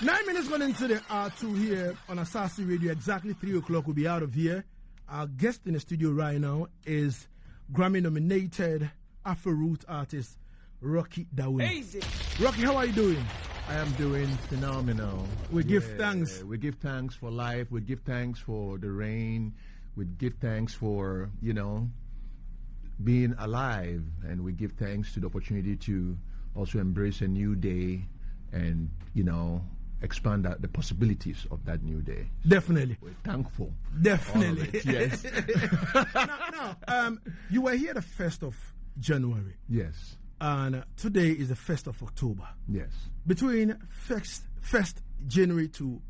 9 minutes going into the R2 here on Asaase Radio. Exactly 3 o'clock we'll be out of here. Our guest in the studio right now is Grammy-nominated Afro-Root artist Rocky Dawuni. Easy. Rocky, how are you doing? I am doing phenomenal. We give thanks. We give thanks for life. We give thanks for the rain. We give thanks for, being alive. And we give thanks to the opportunity to also embrace a new day and, expand the possibilities of that new day. Definitely. We're thankful. Definitely. Yes. Now, you were here the 1st of January. Yes. And today is the 1st of October. Yes. Between 1st January to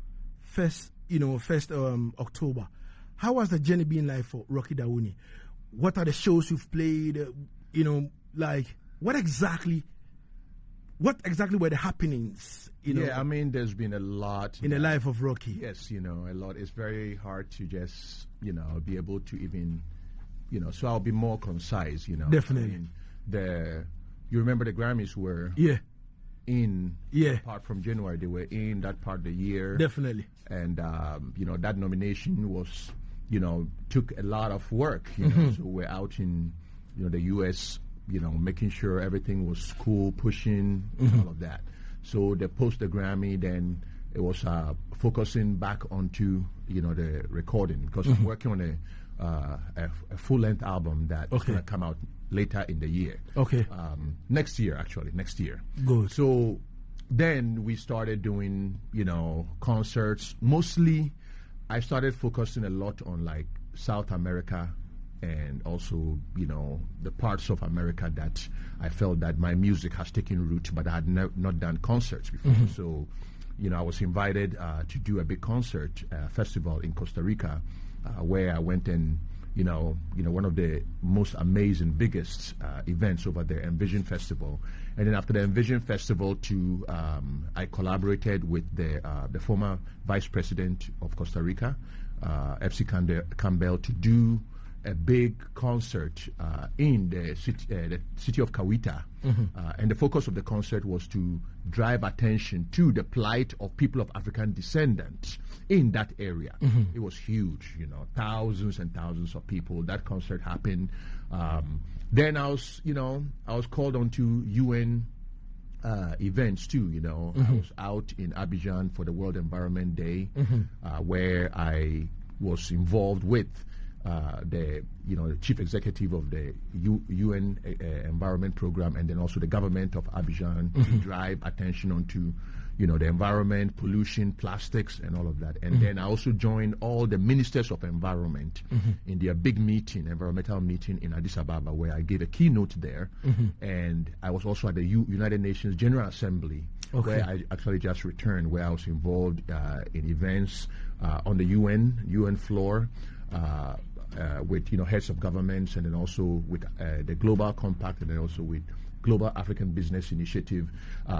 1st October, how has the journey been like for Rocky Dawuni? What are the shows you've played? What exactly were the happenings? Yeah, I mean, there's been a lot in the life of Rocky. Yes, a lot. It's very hard to just, be able to even, so I'll be more concise, Definitely. I mean, you remember the Grammys were apart from January, they were in that part of the year. Definitely. And, that nomination was, took a lot of work, so we're out in, the U.S., making sure everything was cool, pushing, all of that. So they post the Grammy, then it was focusing back onto, the recording, because I'm working on a full-length album that's going to come out later in the year. Okay. Next year. Good. So then we started doing, concerts. Mostly, I started focusing a lot on, South America, and also, the parts of America that I felt that my music has taken root, but I had not done concerts before. So, I was invited to do a big concert festival in Costa Rica, where I went and, one of the most amazing, biggest events over there, Envision Festival. And then after the Envision Festival, I collaborated with the former Vice President of Costa Rica, FC Campbell, to do a big concert in the city of Kawita. And the focus of the concert was to drive attention to the plight of people of African descendants in that area. It was huge, thousands and thousands of people. That concert happened. Then I was called on to UN events too, I was out in Abidjan for the World Environment Day, where I was involved with the chief executive of the UN Environment Program, and then also the government of Abidjan, to drive attention onto the environment, pollution, plastics, and all of that. And then I also joined all the ministers of environment in their big meeting, environmental meeting in Addis Ababa, where I gave a keynote there. And I was also at the United Nations General Assembly, where I actually just returned, where I was involved in events on the UN floor, with heads of governments, and then also with the Global Compact, and then also with Global African Business Initiative.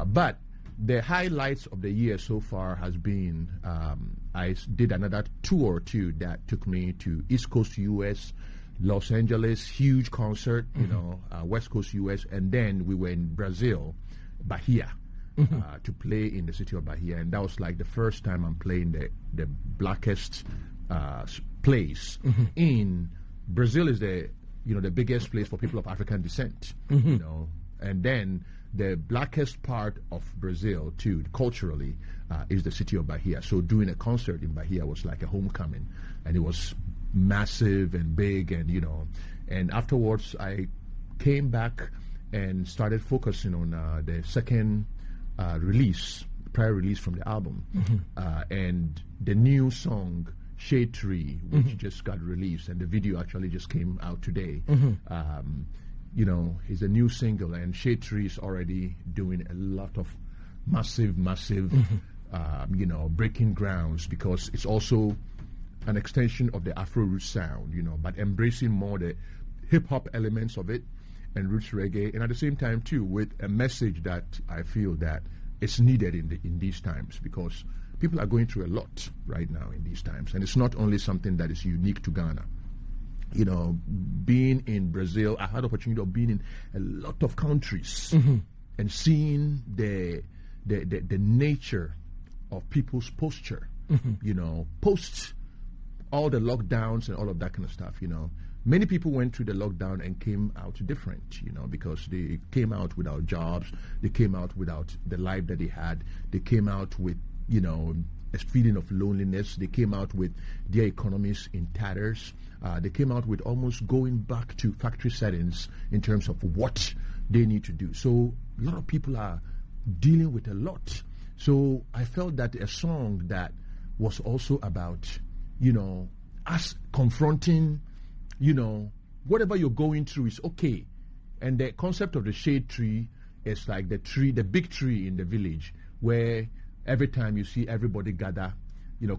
But the highlights of the year so far has been I did another tour too that took me to East Coast US, Los Angeles, huge concert, West Coast US, and then we were in Brazil, Bahia. To play in the city of Bahia, and that was the first time I'm playing the blackest place in Brazil. Is the biggest place for people of African descent, and then the blackest part of Brazil too, culturally, is the city of Bahia. So doing a concert in Bahia was like a homecoming, and it was massive and big, and and afterwards I came back and started focusing on the second prior release from the album, and the new song Shade Tree, which just got released, and the video actually just came out today. Is a new single, and Shade Tree is already doing a lot of massive, breaking grounds, because it's also an extension of the Afro-Root sound, but embracing more the hip-hop elements of it, and roots reggae, and at the same time too with a message that I feel that it's needed in these times, because people are going through a lot right now in these times, and it's not only something that is unique to Ghana. Being in Brazil, I had the opportunity of being in a lot of countries and seeing the nature of people's posture, post all the lockdowns and all of that kind of stuff, Many people went through the lockdown and came out different, because they came out without jobs, they came out without the life that they had, they came out with, a feeling of loneliness, they came out with their economies in tatters, they came out with almost going back to factory settings in terms of what they need to do. So a lot of people are dealing with a lot. So I felt that a song that was also about, us confronting, whatever you're going through is okay. And the concept of the shade tree is like the big tree in the village, where every time you see everybody gather,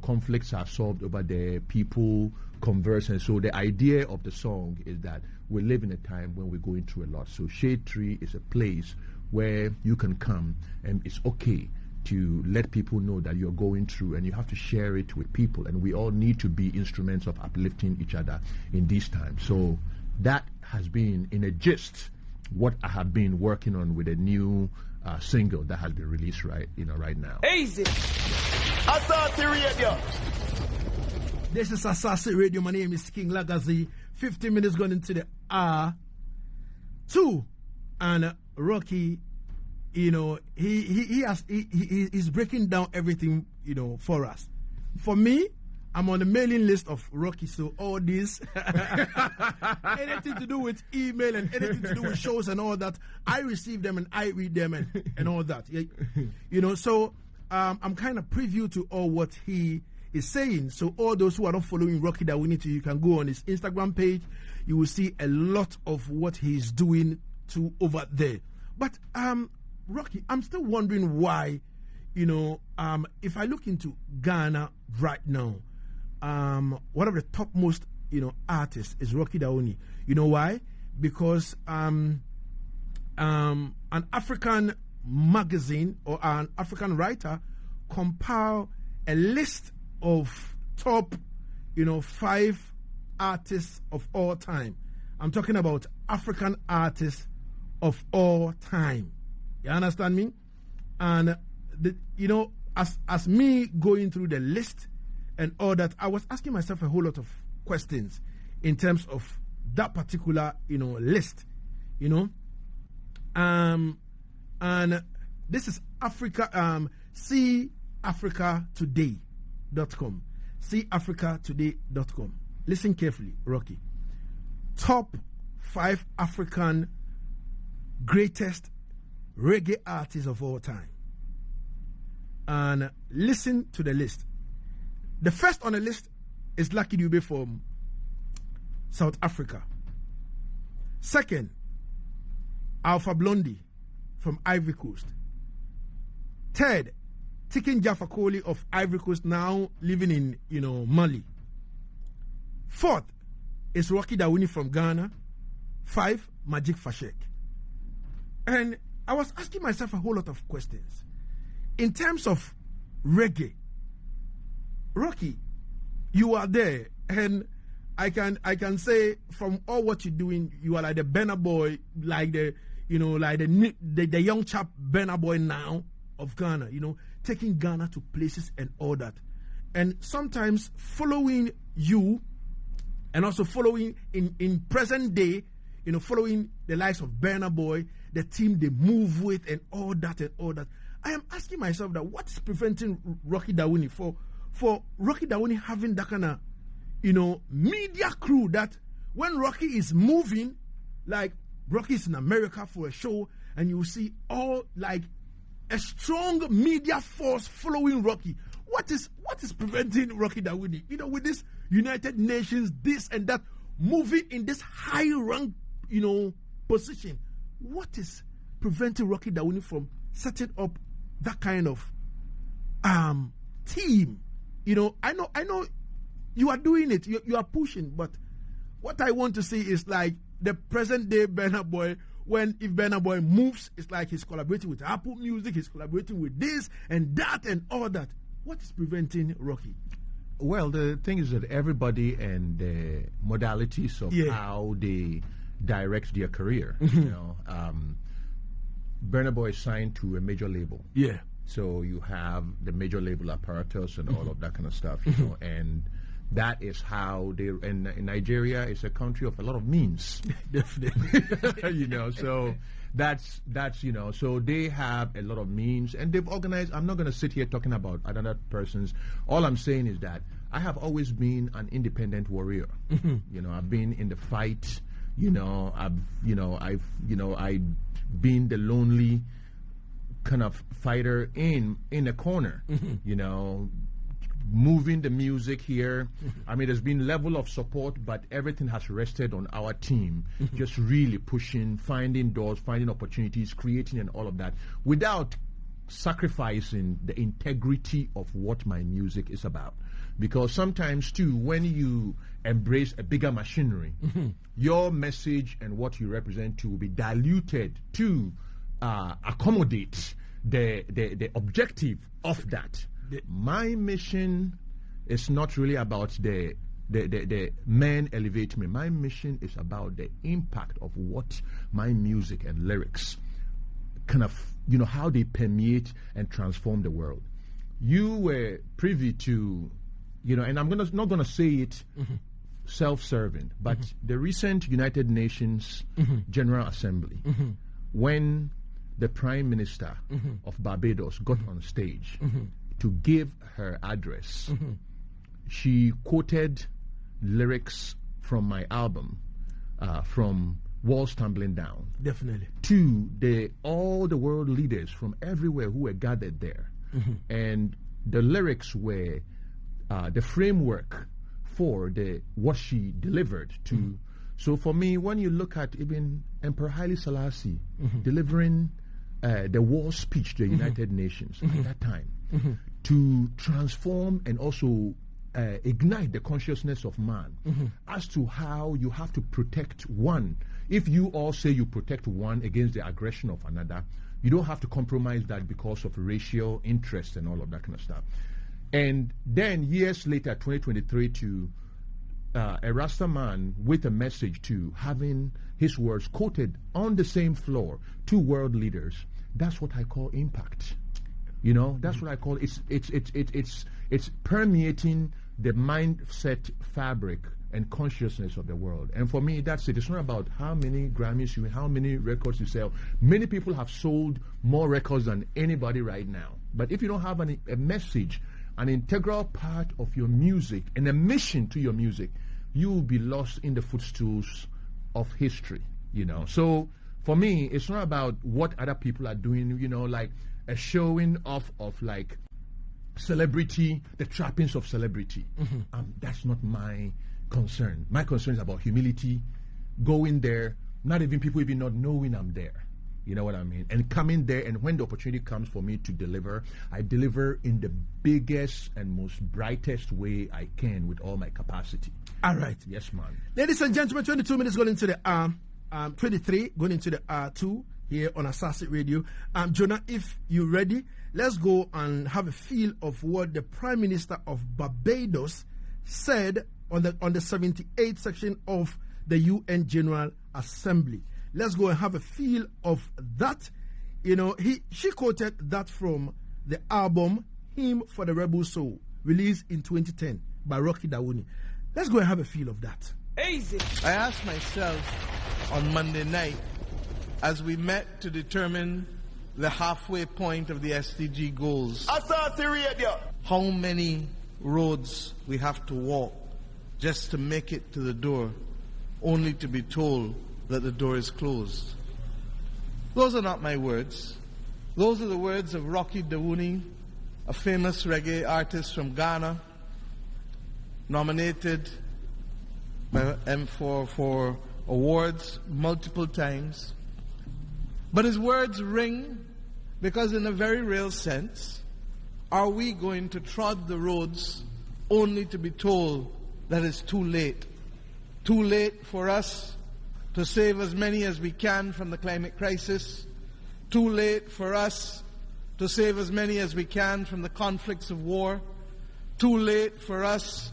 conflicts are solved over there, people converse. And so the idea of the song is that we live in a time when we're going through a lot. So shade tree is a place where you can come, and it's okay to let people know that you're going through, and you have to share it with people, and we all need to be instruments of uplifting each other in these times. So that has been, in a gist, what I have been working on with a new single that has been released right now. Easy. Asaase Radio. This is Asaase Radio. My name is King Lagazee. 15 minutes gone into the hour 2, and Rocky, he's breaking down everything, for us. For me, I'm on the mailing list of Rocky, so all this, anything to do with email and anything to do with shows and all that, I receive them and I read them and all that. So I'm kind of preview to all what he is saying. So all those who are not following Rocky Dawuni, you can go on his Instagram page. You will see a lot of what he's doing over there. But Rocky, I'm still wondering why, if I look into Ghana right now, one of the topmost, artists is Rocky Dawuni. You know why? Because an African magazine or an African writer compiled a list of top, 5 artists of all time. I'm talking about African artists of all time. You understand me? And as me going through the list and all that, I was asking myself a whole lot of questions in terms of that particular list. And this is Africa. SeeAfricaToday.com. SeeAfricaToday.com. Listen carefully, Rocky. Top 5 African greatest reggae artists of all time. And listen to the list. The first on the list is Lucky Dube from South Africa. Second, Alpha Blondy from Ivory Coast. Third, Tikin Jaffa Koli of Ivory Coast, now living in Mali. Fourth is Rocky Dawuni from Ghana. 5, Magic Fashek. And I was asking myself a whole lot of questions. In terms of reggae, Rocky, you are there, and I can say from all what you're doing, you are like the Burna Boy, like the young chap Burna Boy now of Ghana, taking Ghana to places and all that. And sometimes following you, and also following in present day, following the likes of Burna Boy, the team they move with, and all that. I am asking myself that what is preventing Rocky Dawuni for Rocky Dawuni having that kind of, media crew that when Rocky is moving, like Rocky is in America for a show, and you see all like a strong media force following Rocky. What is preventing Rocky Dawuni, with this United Nations, this and that, moving in this high rank, position? What is preventing Rocky Dawuni from setting up that kind of team? I know you are doing it, you are pushing, but what I want to see is like the present day Burna Boy. If Burna Boy moves, it's like he's collaborating with Apple Music, he's collaborating with this and that and all that. What is preventing Rocky? Well, the thing is that everybody and the modalities of how they direct their career. Burna Boy is signed to a major label. Yeah. So you have the major label apparatus and all of that kind of stuff, you know, and that is how they. And in Nigeria, it's a country of a lot of means, Definitely. you know. So that's you know. So they have a lot of means, and they've organized. I'm not going to sit here talking about another person's. All I'm saying is that I have always been an independent warrior. You know, I've been in the fight. You know, I've been the lonely kind of fighter in a corner. You know, moving the music here. I mean, there's been level of support, but everything has rested on our team, just really pushing, finding doors, finding opportunities, creating, and all of that, without sacrificing the integrity of what my music is about. Because sometimes too, when you embrace a bigger machinery, your message and what you represent to will be diluted to accommodate the objective of that. My mission is not really about the men elevate me. My mission is about the impact of what my music and lyrics kind of, you know, how they permeate and transform the world. You were privy to, you know, and I'm not gonna say it self-serving, but the recent United Nations General Assembly, when the Prime Minister of Barbados got on stage to give her address, she quoted lyrics from my album, from Walls Tumbling Down. Definitely. To all the world leaders from everywhere who were gathered there. And the lyrics were the framework for what she delivered to. So for me, when you look at even Emperor Haile Selassie delivering the war speech to the United Nations at that time, to transform and also ignite the consciousness of man as to how you have to protect one. If you all say you protect one against the aggression of another, you don't have to compromise that because of racial interest and all of that kind of stuff. And then years later, 2023, to a Rasta man with a message to having his words quoted on the same floor to world leaders. That's what I call impact. You know, that's what I call it's permeating the mindset fabric and consciousness of the world. And for me, that's it. It's not about how many Grammys you, how many records you sell. Many people have sold more records than anybody right now. But if you don't have a message, an integral part of your music, and a mission to your music, you will be lost in the footstools of history. You know, so for me, it's not about what other people are doing. You know, like a showing off of like celebrity, the trappings of celebrity. That's not my concern. My concern is about humility, going there, not even people even not knowing I'm there. You know what I mean? And coming there, and when the opportunity comes for me to deliver, I deliver in the biggest and most brightest way I can with all my capacity. All right. Yes, man. Ladies and gentlemen, 22 minutes going into the 23 going into the R2 here on Asaase Radio. Jonah, if you're ready, let's go and have a feel of what the Prime Minister of Barbados said on the 78th section of the UN General Assembly. Let's go and have a feel of that. You know, she quoted that from the album Hymn for the Rebel Soul, released in 2010 by Rocky Dawuni. Let's go and have a feel of that. Easy. I asked myself on Monday night, as we met to determine the halfway point of the SDG goals, Asaase Radio. how many roads we have to walk just to make it to the door, only to be told that the door is closed. Those are not my words. Those are the words of Rocky Dawuni, a famous reggae artist from Ghana, nominated by M4 for awards multiple times. But his words ring because in a very real sense, are we going to trod the roads only to be told that it's too late? Too late for us to save as many as we can from the climate crisis. Too late for us to save as many as we can from the conflicts of war. Too late for us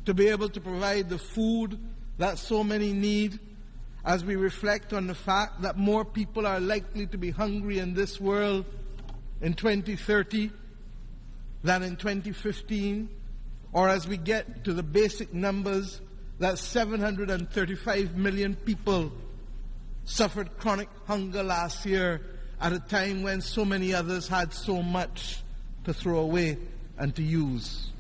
to be able to provide the food that so many need, as we reflect on the fact that more people are likely to be hungry in this world in 2030 than in 2015, or as we get to the basic numbers, that 735 million people suffered chronic hunger last year at a time when so many others had so much to throw away and to use?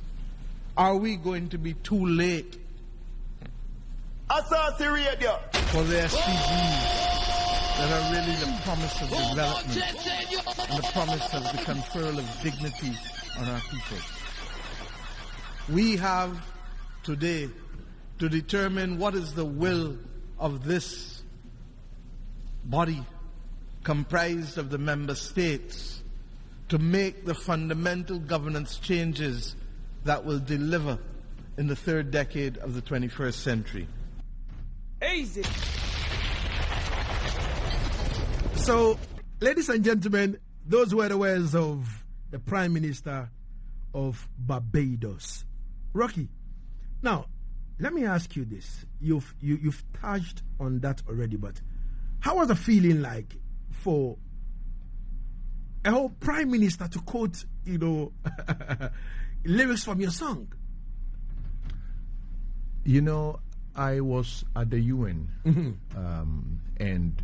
Are we going to be too late Asaase Radio for the SDGs that are really the promise of development and the promise of the conferral of dignity on our people? We have today to determine what is the will of this body comprised of the member states to make the fundamental governance changes that will deliver in the third decade of the 21st century. Easy. So, ladies and gentlemen, those were the words of the Prime Minister of Barbados, Rocky. Now, let me ask you this. You've touched on that already, but how was the feeling like for a whole Prime Minister to quote, lyrics from your song? I was at the UN, and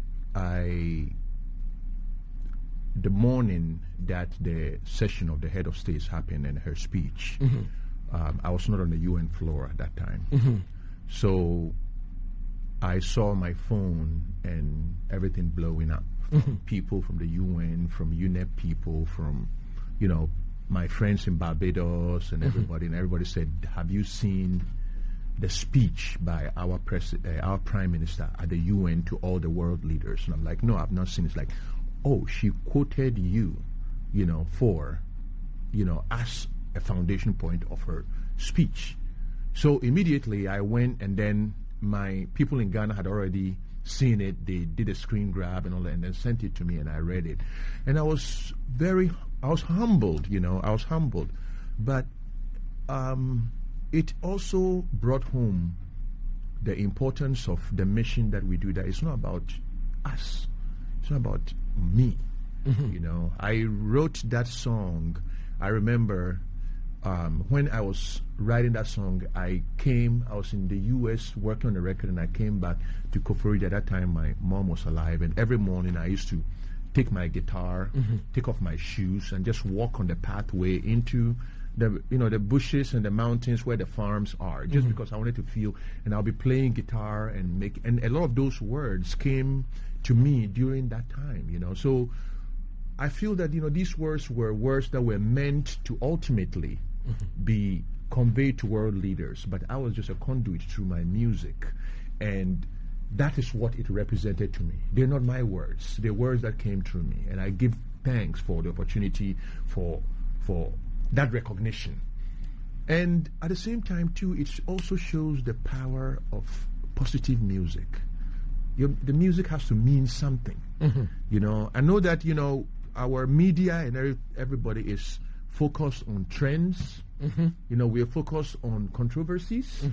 the morning that the session of the head of states happened and her speech, I was not on the UN floor at that time. So I saw my phone and everything blowing up. People from the UN, from UNEP people, from, my friends in Barbados and everybody. And everybody said, have you seen the speech by our Prime Minister at the UN to all the world leaders? And I'm like, no, I've not seen it. It's like, oh, she quoted you, for, as a foundation point of her speech. So immediately I went, and then my people in Ghana had already seen it. They did a screen grab and all that, and then sent it to me, and I read it. And I was humbled, I was humbled. But it also brought home the importance of the mission that we do, that it's not about us. It's not about me. I wrote that song. I remember when I was writing that song, I was in the U.S. working on the record, and I came back to Koforidua. At that time, my mom was alive, and every morning I used to take my guitar, take off my shoes, and just walk on the pathway into the bushes and the mountains where the farms are, just because I wanted to feel. And I'll be playing guitar and a lot of those words came to me during that time, So I feel that, these words were words that were meant to ultimately be conveyed to world leaders, but I was just a conduit through my music. And that is what it represented to me. They're not my words. They're words that came through me. And I give thanks for the opportunity for that recognition. And at the same time, too, it also shows the power of positive music. The music has to mean something. I know that, our media and everybody is focused on trends. We are focused on controversies.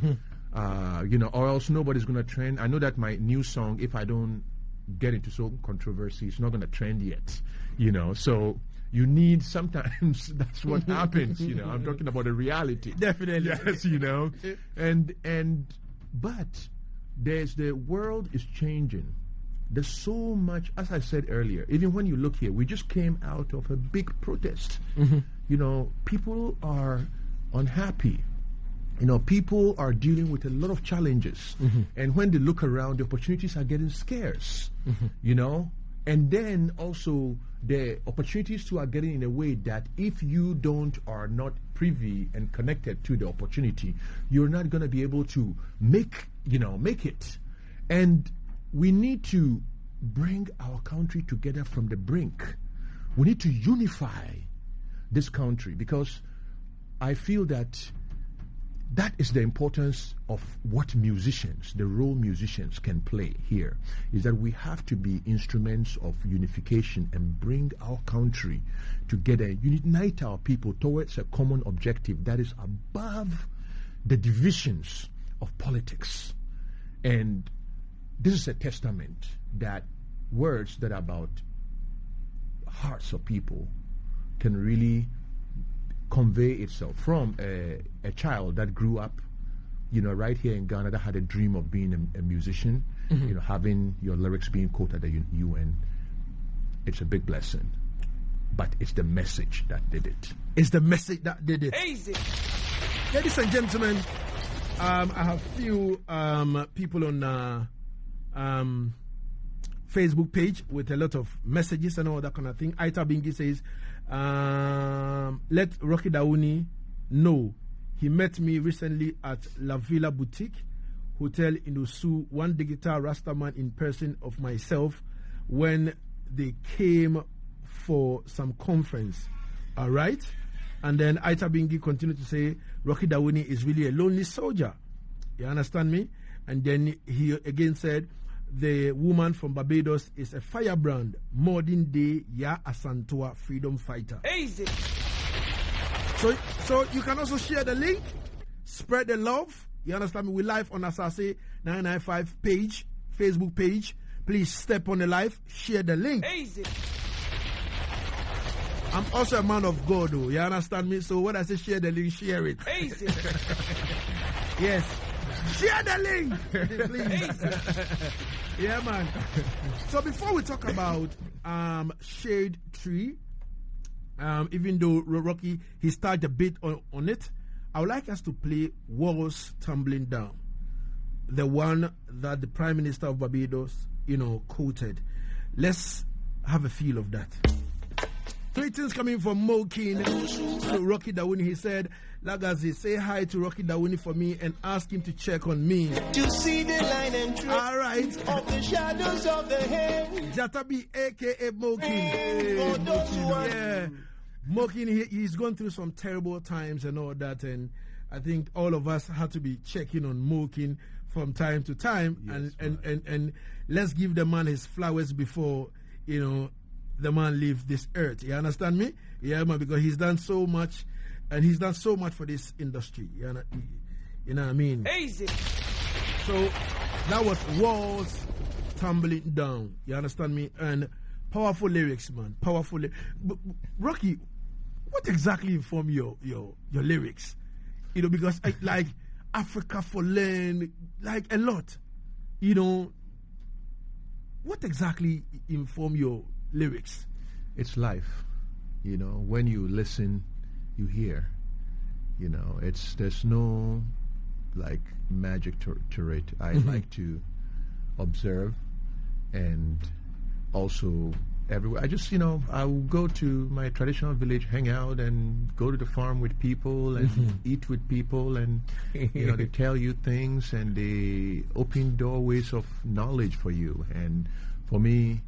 Or else nobody's going to trend. I know that my new song, if I don't get into some controversy, it's not going to trend yet. So you need, sometimes that's what happens. I'm talking about the reality. Definitely. Yes, but the world is changing. There's so much, as I said earlier, even when you look here, we just came out of a big protest. People are unhappy. People are dealing with a lot of challenges. And when they look around, the opportunities are getting scarce, And then also the opportunities too are getting in a way that if you are not privy and connected to the opportunity, you're not going to be able to make it. And we need to bring our country together from the brink. We need to unify this country, because I feel that is the importance of what musicians, the role musicians can play here, is that we have to be instruments of unification and bring our country together, unite our people towards a common objective that is above the divisions of politics. And this is a testament that words that are about hearts of people can really convey itself from a child that grew up, right here in Ghana, that had a dream of being a musician, having your lyrics being quoted at the UN. It's a big blessing. But it's the message that did it. It's the message that did it. Easy. Ladies and gentlemen, I have few people on Facebook page with a lot of messages and all that kind of thing. Aita Bingi says, let Rocky Dawuni know he met me recently at La Villa Boutique Hotel in Usu, one digital Rastaman in person of myself when they came for some conference. All right? And then Aita Bingi continued to say, Rocky Dawuni is really a lonely soldier. You understand me? And then he again said, the woman from Barbados is a firebrand, modern day Yaad Settingz freedom fighter. Easy. So you can also share the link, spread the love. You understand me? We're live on Asaase 995 page, Facebook page. Please step on the live, share the link. Easy. I'm also a man of God, though. You understand me? So when I say share the link, share it. Easy. Yes. Share the link, please. Yeah, man. So before we talk about Shade Tree, even though Rocky, he started a bit on it, I would like us to play Walls Tumbling Down, the one that the Prime Minister of Barbados, quoted. Let's have a feel of that. Greetings coming from Mokin to Rocky Dawuni. He said, Lagazee, say hi to Rocky Dawuni for me and ask him to check on me. To see the line and trace all right. of the shadows of the hair. Jatabi, a.k.a. Mokin. For those who are Yeah. Mokin, he's gone through some terrible times and all that, and I think all of us have to be checking on Mokin from time to time, Yes, and let's give the man his flowers before, the man leave this earth. You understand me? Yeah, man, because he's done so much, and he's done so much for this industry. You know what I mean? Easy. So that was Walls Tumbling Down. You understand me? And powerful lyrics, man. Powerful. Rocky, what exactly inform your lyrics? Because like Africa for Land, like a lot. What exactly inform your lyrics? It's life. When you listen, you hear. There's no like magic to it. I like to observe, and also everywhere. I just, I will go to my traditional village, hang out, and go to the farm with people and eat with people, and they tell you things and they open doorways of knowledge for you. And for me,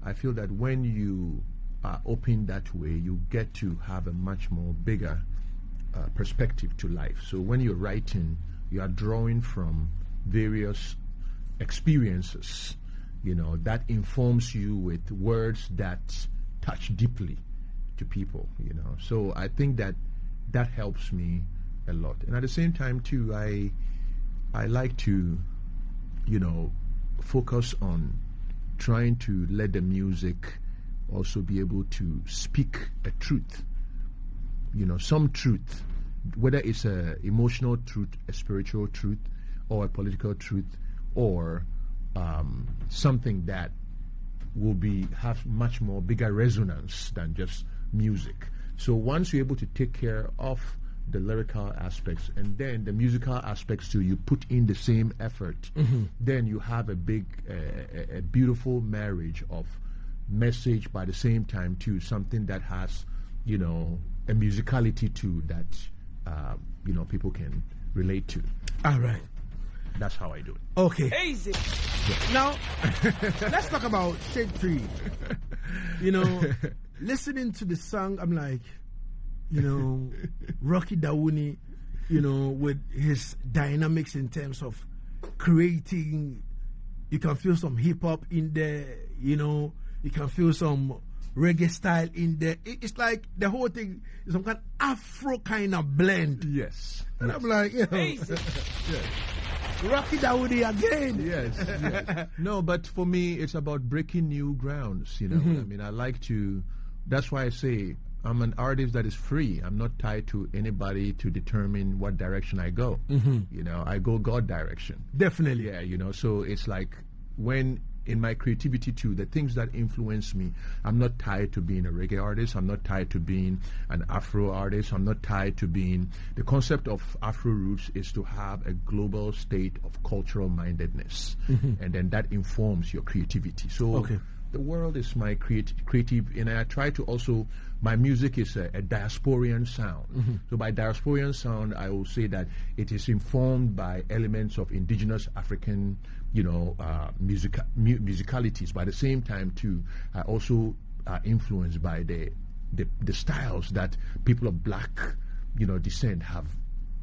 I feel that when you are open that way, you get to have a much more bigger perspective to life. So when you're writing, you are drawing from various experiences, that informs you with words that touch deeply to people, So I think that helps me a lot. And at the same time, too, I like to, focus on trying to let the music also be able to speak a truth, some truth, whether it's a emotional truth, a spiritual truth, or a political truth, or something that will have much more bigger resonance than just music. So once you're able to take care of the lyrical aspects and then the musical aspects too, you put in the same effort, then you have a big, a beautiful marriage of message, by the same time too, something that has, a musicality too that, people can relate to. All right. That's how I do it. Okay. Easy. Now, let's talk about Shade Tree. Listening to the song, I'm like, Rocky Dawuni, with his dynamics in terms of creating, you can feel some hip hop in there, you can feel some reggae style in there. It's like the whole thing is some kind of Afro kind of blend. Yes. And I'm like, Easy. Rocky Dawuni again. Yes. No, but for me, it's about breaking new grounds. I mean, I like to. That's why I say I'm an artist that is free. I'm not tied to anybody to determine what direction I go. You know, I go God direction. Definitely. Yeah, you know, so it's like when in my creativity too, the things that influence me, I'm not tied to being a reggae artist. I'm not tied to being an Afro artist. I'm not tied to being, the concept of Afro roots is to have a global state of cultural mindedness. And then that informs your creativity. So the world is my creative, and I try to also, my music is a diasporian sound. So by diasporian sound, I will say that it is informed by elements of indigenous African, you know, musicalities. But at the same time, too, I also are influenced by the styles that people of black, you know, descent have,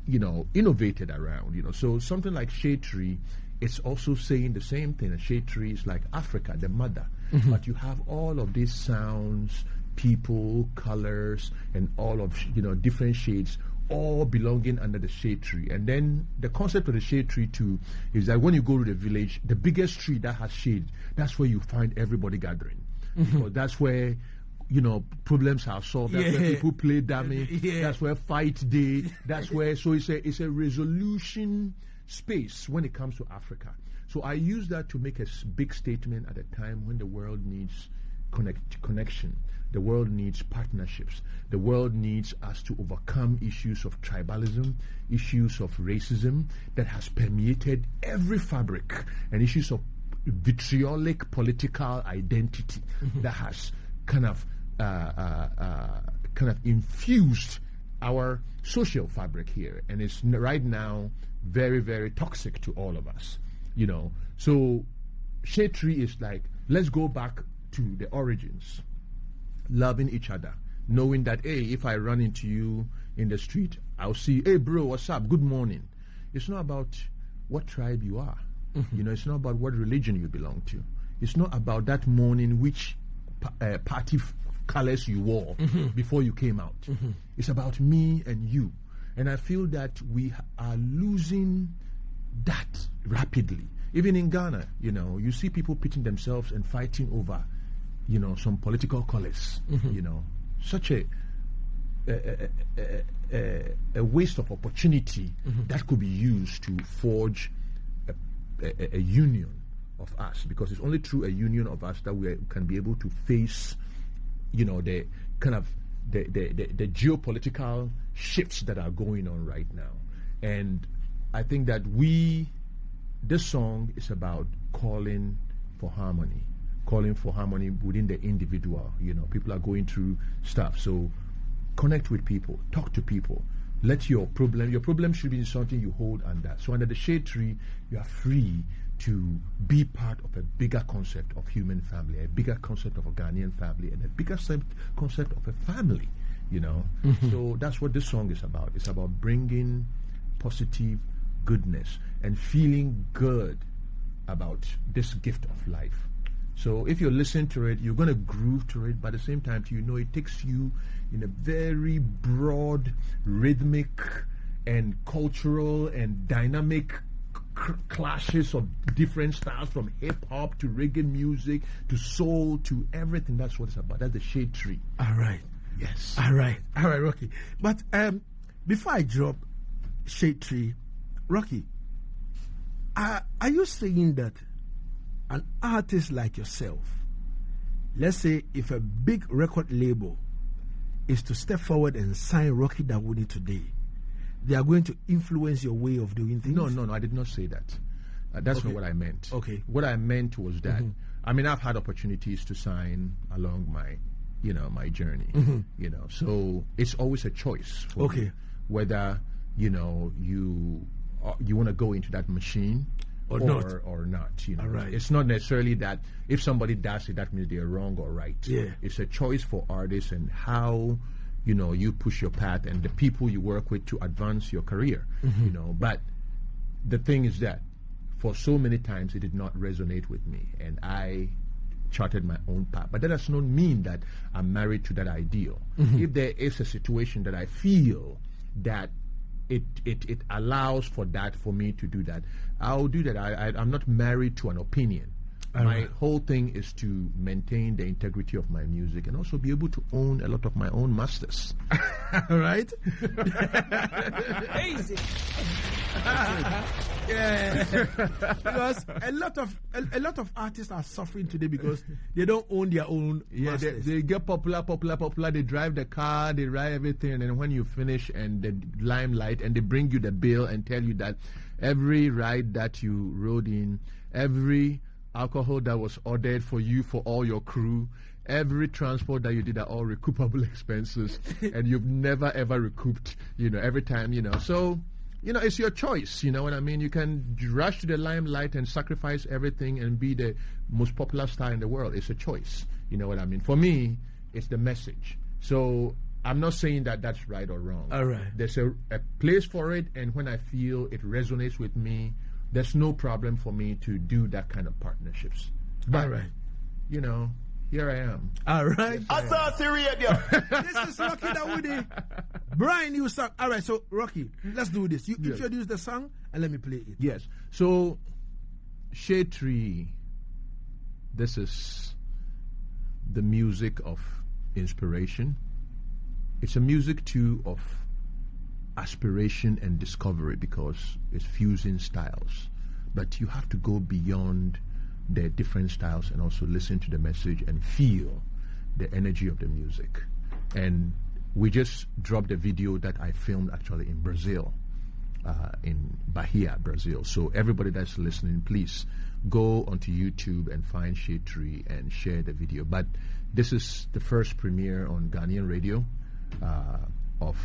you know, innovated around. You know, so something like Shade Tree, it's also saying the same thing. A shade tree is like Africa, the mother. But you have all of these sounds, people, colors, and all of, you know, different shades, all belonging under the shade tree. And then the concept of the shade tree too is that when you go to the village, the biggest tree that has shade, that's where you find everybody gathering. Because that's where, you know, problems are solved. That's where people play dummy. That's where fight day. That's where, so it's a resolution space when it comes to Africa. So I use that to make a big statement at a time when the world needs connection. The world needs partnerships. The world needs us to overcome issues of tribalism, issues of racism that has permeated every fabric, and issues of vitriolic political identity that has kind of infused our social fabric here, and it's right now very, very toxic to all of us. You know, so Shade Tree is like, let's go back to the origins, loving each other, knowing that, hey, if I run into you in the street, I'll see, hey, bro, what's up? Good morning. It's not about what tribe you are. You know, it's not about what religion you belong to. It's not about that morning which party colors you wore before you came out. It's about me and you. And I feel that we are losing that rapidly. Even in Ghana, you know, you see people pitching themselves and fighting over, you know, some political colors. You know, such a waste of opportunity that could be used to forge a union of us, because it's only through a union of us that we can be able to face, you know, the kind of the geopolitical shifts that are going on right now. And I think that this song is about calling for harmony within the individual. You know, people are going through stuff, so connect with people, talk to people. Let your problem should be something you hold under. So under the shade tree, you are free to be part of a bigger concept of human family, a bigger concept of a Ghanaian family, and a bigger concept of a family, you know. So that's what this song is about. It's about bringing positive goodness and feeling good about this gift of life. So if you listen to it, you're going to groove to it, but at the same time, you know, it takes you in a very broad, rhythmic, and cultural and dynamic clashes of different styles, from hip-hop to reggae music to soul to everything. That's what it's about. That's the shade tree. All right. Yes. All right, Rocky. But before I drop shade tree, Rocky, are you saying that an artist like yourself, let's say if a big record label is to step forward and sign Rocky Dawuni today, they are going to influence your way of doing things? No, I did not say that. That's not what I meant. Okay. What I meant was that, I mean, I've had opportunities to sign along my, you know, my journey, you know, so it's always a choice for me, whether, you know, you want to go into that machine or not, you know. Right. It's not necessarily that if somebody does it, that means they're wrong or right. Yeah. It's a choice for artists and how, you know, you push your path and the people you work with to advance your career, you know. But the thing is that for so many times it did not resonate with me, and I charted my own path. But that does not mean that I'm married to that ideal. If there is a situation that I feel that it allows for that, for me to do that, I'll do that. I'm not married to an opinion. My whole thing is to maintain the integrity of my music and also be able to own a lot of my own masters. Right? Easy. Yeah. Because a lot of artists are suffering today because they don't own their own masters. They get popular. They drive the car, they ride everything, and then when you finish and the limelight, and they bring you the bill and tell you that every ride that you rode in, every alcohol that was ordered for you for all your crew, every transport that you did are all recoupable expenses, and you've never ever recouped, every time, So, it's your choice, you know what I mean? You can rush to the limelight and sacrifice everything and be the most popular star in the world. It's a choice, you know what I mean? For me, it's the message. So I'm not saying that that's right or wrong. All right. There's a place for it, and when I feel it resonates with me, there's no problem for me to do that kind of partnerships. But, all right. Here I am. All right. Asaase Radio. This is Rocky Dawuni. Brian, you song. All right, so Rocky, let's do this. You introduce the song and let me play it. Yes. So, Shade Tree, this is the music of inspiration. It's a music too of aspiration and discovery because it's fusing styles. But you have to go beyond the different styles and also listen to the message and feel the energy of the music. And we just dropped a video that I filmed actually in Brazil, in Bahia, Brazil. So everybody that's listening, please go onto YouTube and find Shade Tree and share the video. But this is the first premiere on Ghanaian radio of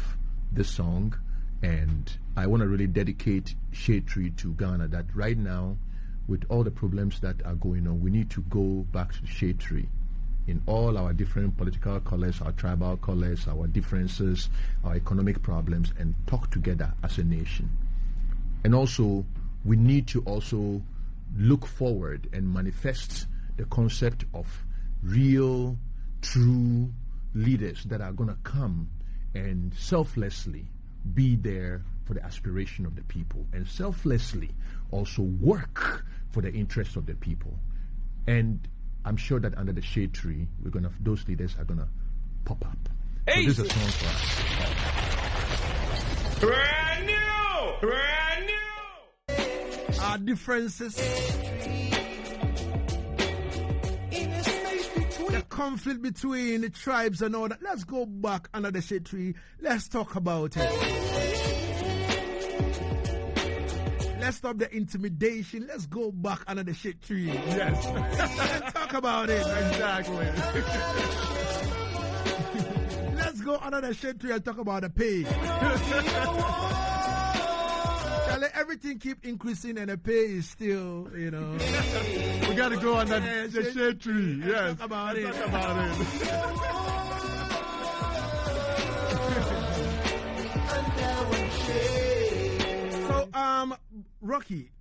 this song, and I want to really dedicate Shade Tree to Ghana, that right now, with all the problems that are going on, we need to go back to the Shade Tree in all our different political colors, our tribal colors, our differences, our economic problems, and talk together as a nation. And also, we need to also look forward and manifest the concept of real, true leaders that are going to come and selflessly be there for the aspiration of the people, and selflessly also work for the interest of the people. And I'm sure that under the Shade Tree, those leaders are gonna pop up. So this is a song for us. Brand new. Our differences, the conflict between the tribes and all that. Let's go back under the Shade Tree. Let's talk about it. Let's stop the intimidation. Let's go back under the Shade Tree. Yes. Let's talk about it. Exactly. Let's go under the Shade Tree and talk about the pay. Charlie, everything keep increasing and the pay is still, We got to go under the Shade Tree. Yes. Talk about it. Talk about it. So, Rocky,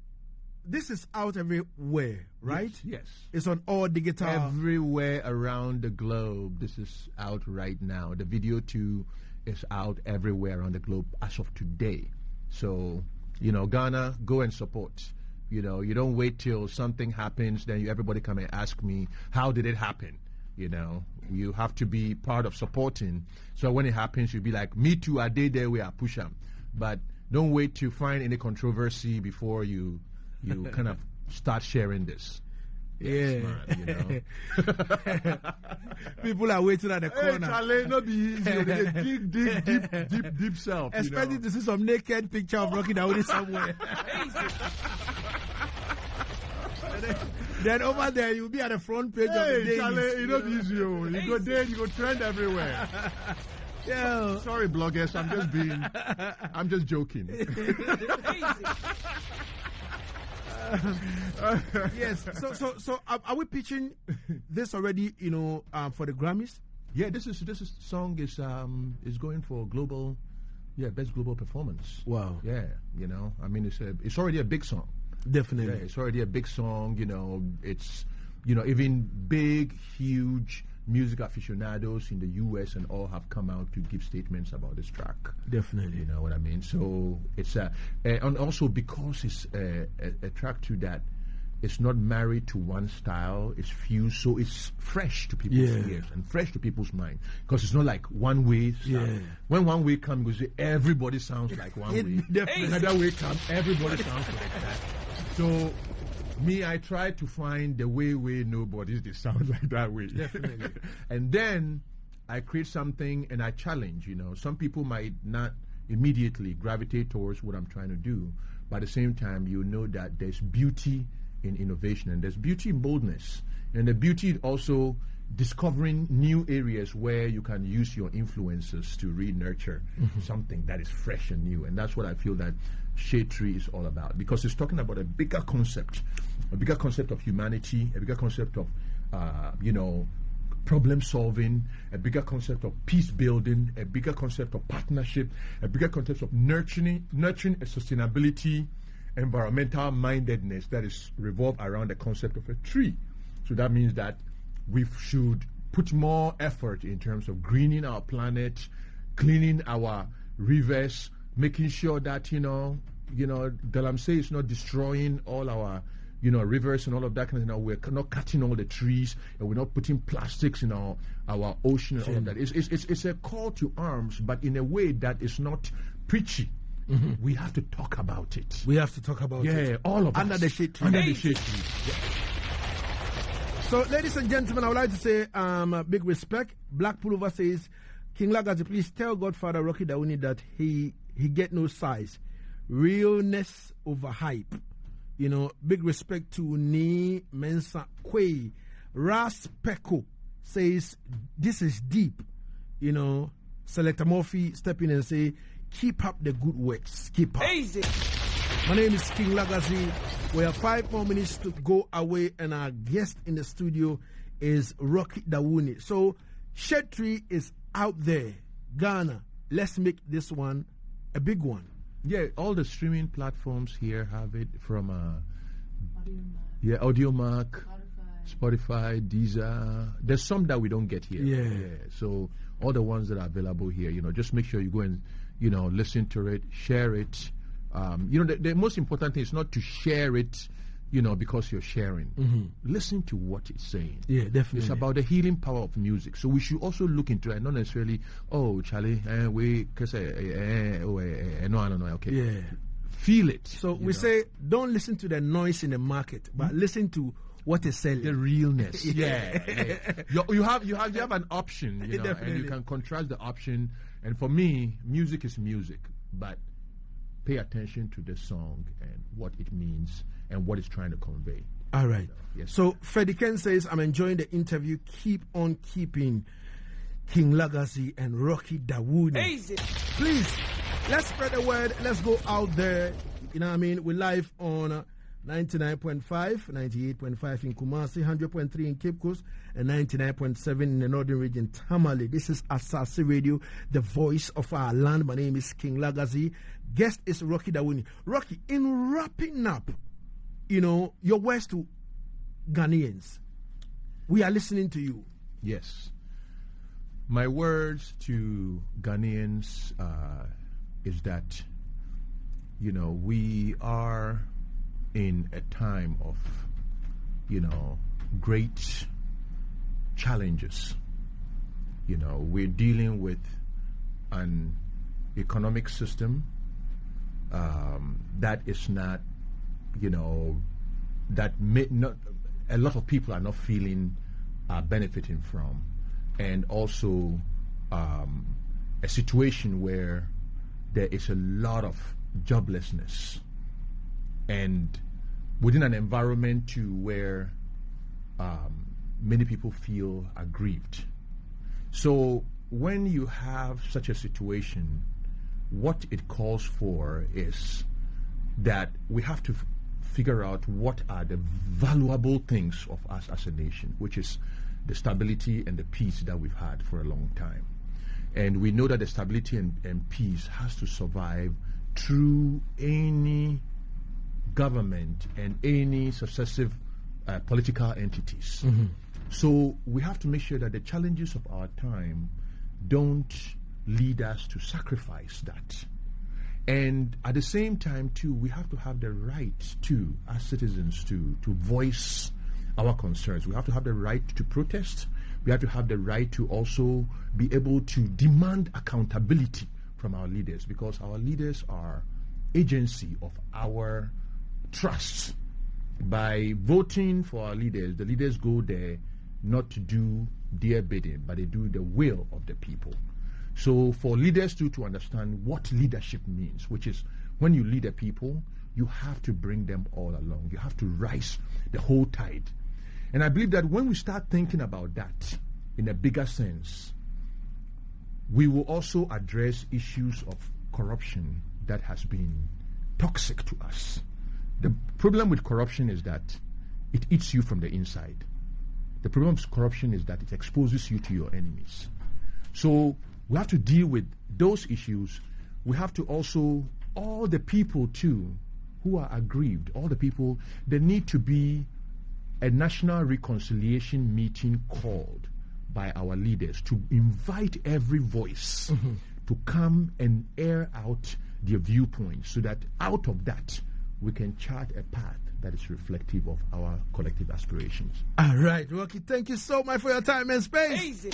this is out everywhere, right? Yes. It's on all digital. Everywhere around the globe. This is out right now. The video too is out everywhere around the globe as of today. So, Ghana, go and support. You don't wait till something happens, then everybody come and ask me, how did it happen? You have to be part of supporting. So when it happens, you'll be like, me too, I did there, we are push them. But don't wait to find any controversy before you kind of start sharing this. Yeah. Man, People are waiting at the corner. Hey, Charlie, not be easy. They dig deep self. Expecting to see some naked picture of Rocky Dawuni somewhere. Then over there, you'll be at the front page of the dailies. Charlie, not easy. You go there, you go trend everywhere. Yeah. Sorry, bloggers. I'm just joking. Yes. So are we pitching this already? For the Grammys? Yeah. This song is going for global, best global performance. Wow. Yeah. It's already a big song. Definitely. Yeah, it's already a big song. It's even big, huge music aficionados in the U.S. and all have come out to give statements about this track. Definitely. You know what I mean? So it's and also because it's a track too that it's not married to one style, it's fused, so it's fresh to people's ears and fresh to people's mind. Because it's not like one way style. Yeah. When one way comes, everybody sounds like one way. Definitely. Another way comes, everybody sounds like that. So, me, I try to find the way nobody they sound like that way. Definitely. And then I create something and I challenge, Some people might not immediately gravitate towards what I'm trying to do, but at the same time, that there's beauty in innovation and there's beauty in boldness. And the beauty also discovering new areas where you can use your influences to re-nurture something that is fresh and new. And that's what I feel that Shade Tree is all about, because it's talking about a bigger concept of humanity, a bigger concept of, problem solving, a bigger concept of peace building, a bigger concept of partnership, a bigger concept of nurturing a sustainability, environmental mindedness that is revolved around the concept of a tree. So that means that we should put more effort in terms of greening our planet, cleaning our rivers, making sure that Galamsey is not destroying all our rivers and all of that kind of thing. We're not cutting all the trees, and we're not putting plastics in our ocean and all of that. It's a call to arms, but in a way that is not preachy. We have to talk about it. We have to talk about it. Yeah, all of Under us. the shade tree. Under the shade tree. Yeah. So, ladies and gentlemen, I would like to say big respect. Black Pullover says, King Lagazee, please tell Godfather Rocky Dawuni that he get no size. Realness over hype. Big respect to Ni Mensa Kwei. Ras Peko says, this is deep. Selector Murphy step in and say, keep up the good works. Keep up. Easy. My name is King Lagazee. We have 5 more minutes to go away, and our guest in the studio is Rocky Dawuni. So, Shade Tree is out there. Ghana, let's make this one a big one. Yeah, all the streaming platforms here have it from Audiomack, Spotify, Deezer. There's some that we don't get here. Yeah. So all the ones that are available here, just make sure you go and listen to it, share it. The most important thing is not to share it, because you're sharing. Listen to what it's saying. Yeah, definitely. It's about the healing power of music. So we should also look into it, not necessarily, Charlie, no, okay. Yeah. Feel it. So we say, don't listen to the noise in the market, but listen to what is selling. The realness. Yeah. You have an option, and Definitely. you can contrast the option. And for me, music is music, but pay attention to the song and what it means and what it's trying to convey. All right. Yes. So Freddie Ken says, I'm enjoying the interview. Keep on keeping, King Lagazee and Rocky Dawuni. Easy. Please, let's spread the word. Let's go out there. We're live on 99.5, 98.5 in Kumasi, 100.3 in Cape Coast, and 99.7 in the northern region, Tamale. This is Asaase Radio, the voice of our land. My name is King Lagazee. Guest is Rocky Dawuni. Rocky, in wrapping up, your words to Ghanaians. We are listening to you. Yes. My words to Ghanaians is that, we are in a time of, great challenges. We're dealing with an economic system that is not, that a lot of people are not feeling, benefiting from, and also a situation where there is a lot of joblessness, and within an environment to where many people feel aggrieved. So when you have such a situation, what it calls for is that we have to figure out what are the valuable things of us as a nation, which is the stability and the peace that we've had for a long time. And we know that the stability and peace has to survive through any government and any successive political entities. So we have to make sure that the challenges of our time don't lead us to sacrifice that. And at the same time, too, we have to have the right to, as citizens, to voice our concerns. We have to have the right to protest. We have to have the right to also be able to demand accountability from our leaders, because our leaders are agency of our trust. By voting for our leaders, the leaders go there not to do their bidding, but they do the will of the people. So for leaders to understand what leadership means, which is when you lead the people, you have to bring them all along. You have to rise the whole tide. And I believe that when we start thinking about that in a bigger sense, we will also address issues of corruption that has been toxic to us. The problem with corruption is that it eats you from the inside. The problem with corruption is that it exposes you to your enemies. So we have to deal with those issues. We have to also, all the people too who are aggrieved, all the people, there need to be a national reconciliation meeting called by our leaders to invite every voice to come and air out their viewpoints, so that out of that we can chart a path that is reflective of our collective aspirations. All right, Rocky, thank you so much for your time and space. Easy.